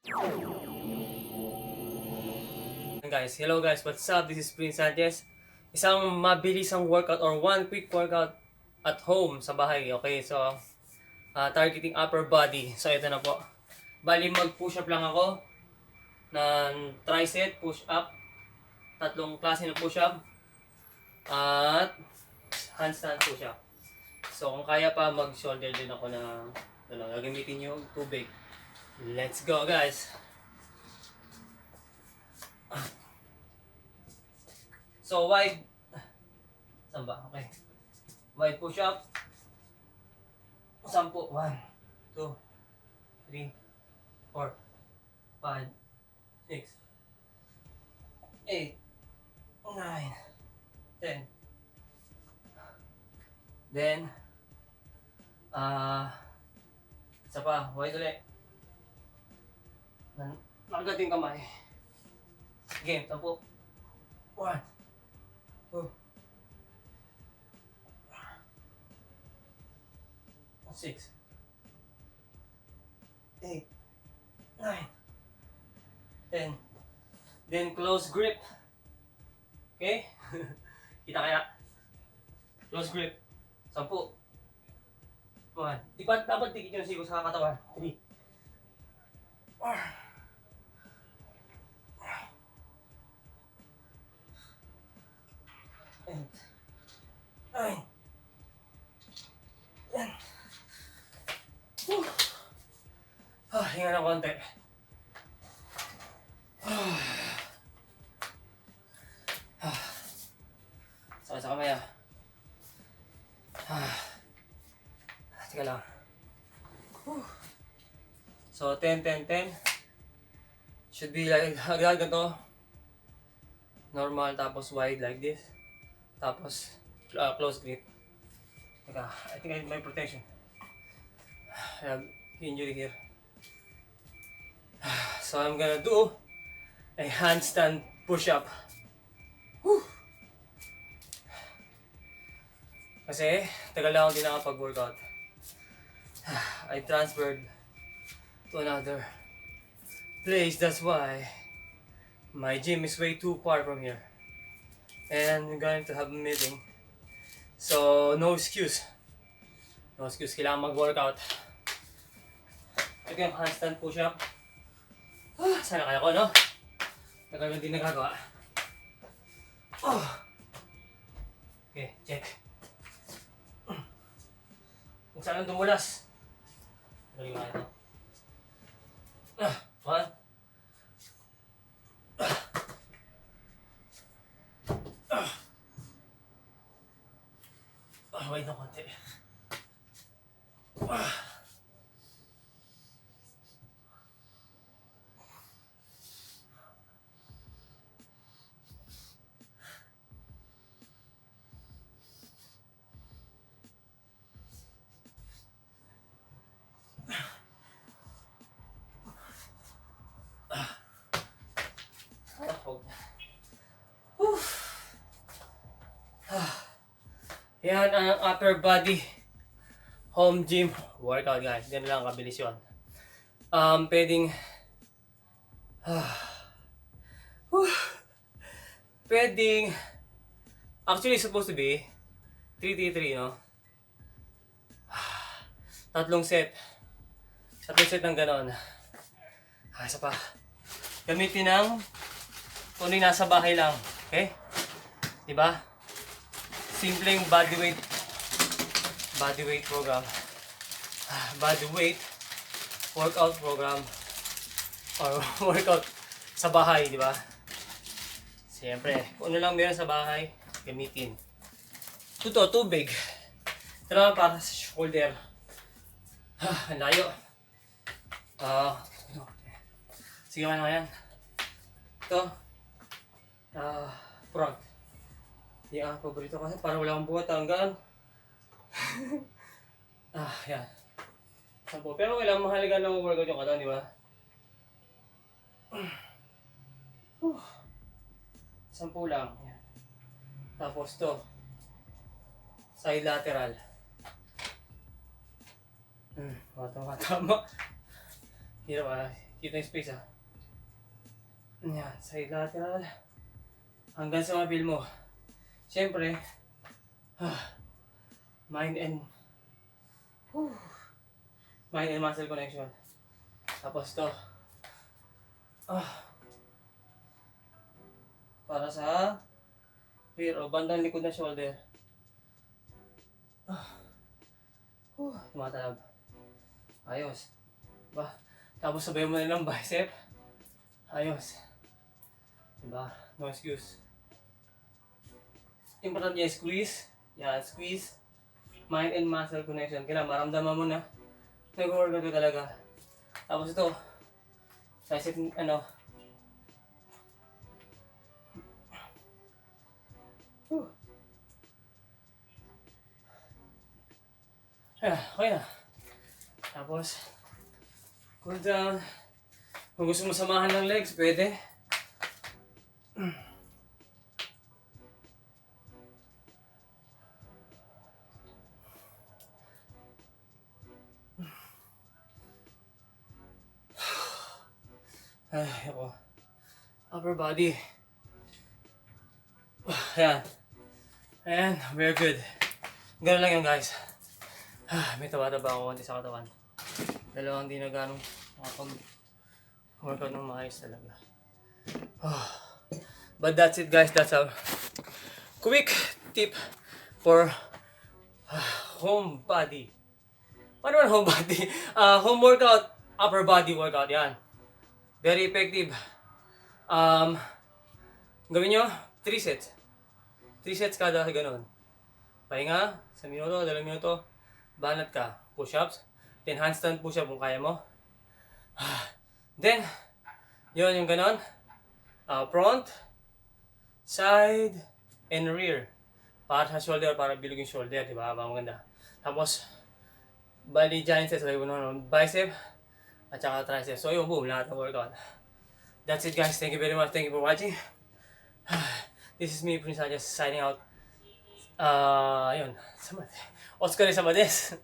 Guys, hello guys, what's up? This is Prince Sanchez. Isang mabilisang workout or one quick workout at home sa bahay. Okay, so targeting upper body. So ito na po. Bali mag-push up lang ako ng tricep, push up, tatlong klase ng push up at handstand push up. So kung kaya pa, mag-shoulder din ako na gagamitin yung tubig. Let's go guys! So wide, saan ba? Okay. Wide push up. 10. 1, 2, 3, 4, 5, 6, 8, 9, 10. Then, isa pa, wide ulit. Nakagat yung kamay. Game, 10. 1, 2, 6, 8, 9, 10. Then close grip. Okay? Kita kaya? Close grip. 10. 1. Dapat dikit yung sigo sa katawan. 3, 4, 8, 9, 10. Hinga ng konti. Sakit sa kamay Teka lang. So 10, 10, 10. Should be like ganito. Normal tapos wide like this. Tapos close grip. Teka, I think I need my protection. I have injury here. So I'm gonna do a handstand push-up. Kasi tagal lang ako din nakapag-workout. I transferred to another place. That's why my gym is way too far from here. And we're going to have a meeting. So no excuse. No excuse, kailangan mag-workout. Ito yung handstand push-up. Sana kaya ko, no? Tagal din nagagawa. Okay, check. Kung saan ang dumulas. Galing nga ito. 1. Wait na konti. Yan ang upper body home gym workout guys. Ganun lang kabilis yun. Pwedeng pwedeng actually supposed to be 3-3-3, no? Tatlong set ng ganon. Isa pa. Gamitin ng kung nasa bahay lang. Okay? Diba? Simpleng body weight program. Body weight workout program. Or workout sa bahay, di ba? Siyempre, kung ano lang meron sa bahay, gamitin. Ito, tubig. Ito naman para sa shoulder. Ang layo. Sige ka na yan. Ito. Front. Yan, paborito kasi para wala akong buhat hanggang. Yan. 10. Pero kailangan mahalaga na workout yung katawan, di ba? 10 lang. Yan. Tapos to. Side lateral. Tama. Hirap Dito yung space ha. Yan, side lateral. Hanggang sa mabil mo. Siyempre, mind and muscle connection. Tapos to. Para sa rear o bandang likod na shoulder. Tumatalab. Ayos. Tapos sabayan mo na ng bicep. Ayos. Diba? No excuse. Importante niya squeeze. Yan, squeeze. Mind and muscle connection. Kailangan maramdaman mo na nag-workout ko talaga. Tapos ito. Tricep, okay na. Tapos, cool down. Kung gusto mo samahan ng legs, pwede. Ay, ako. Upper body. Ayan. Ayan, very good. Ganun lang yan, guys. May taba-taba ako konti sa katawan. Dalawang di na ganong makapag-workout ng maayos talaga. But that's it, guys. That's a quick tip for home body. Ano naman home body? Home workout, upper body workout. Yan. Very effective. Gawin nyo 3 sets. 3 sets kada ganun. Pahinga, 1 minuto, 2 minuto. Banat ka. Push-ups. Then handstand push-up kung kaya mo. Then, yun yung ganun. Front, side, and rear. Para sa shoulder, para bilog yung shoulder. Diba? Maganda. Tapos, body giant sets. Like, bicep, at saka tricep. So, yun, boom. Lahat ng workout. That's it, guys. Thank you very much. Thank you for watching. This is me, Prince Sanchez, signing out. Yun. Otsukare sama desu.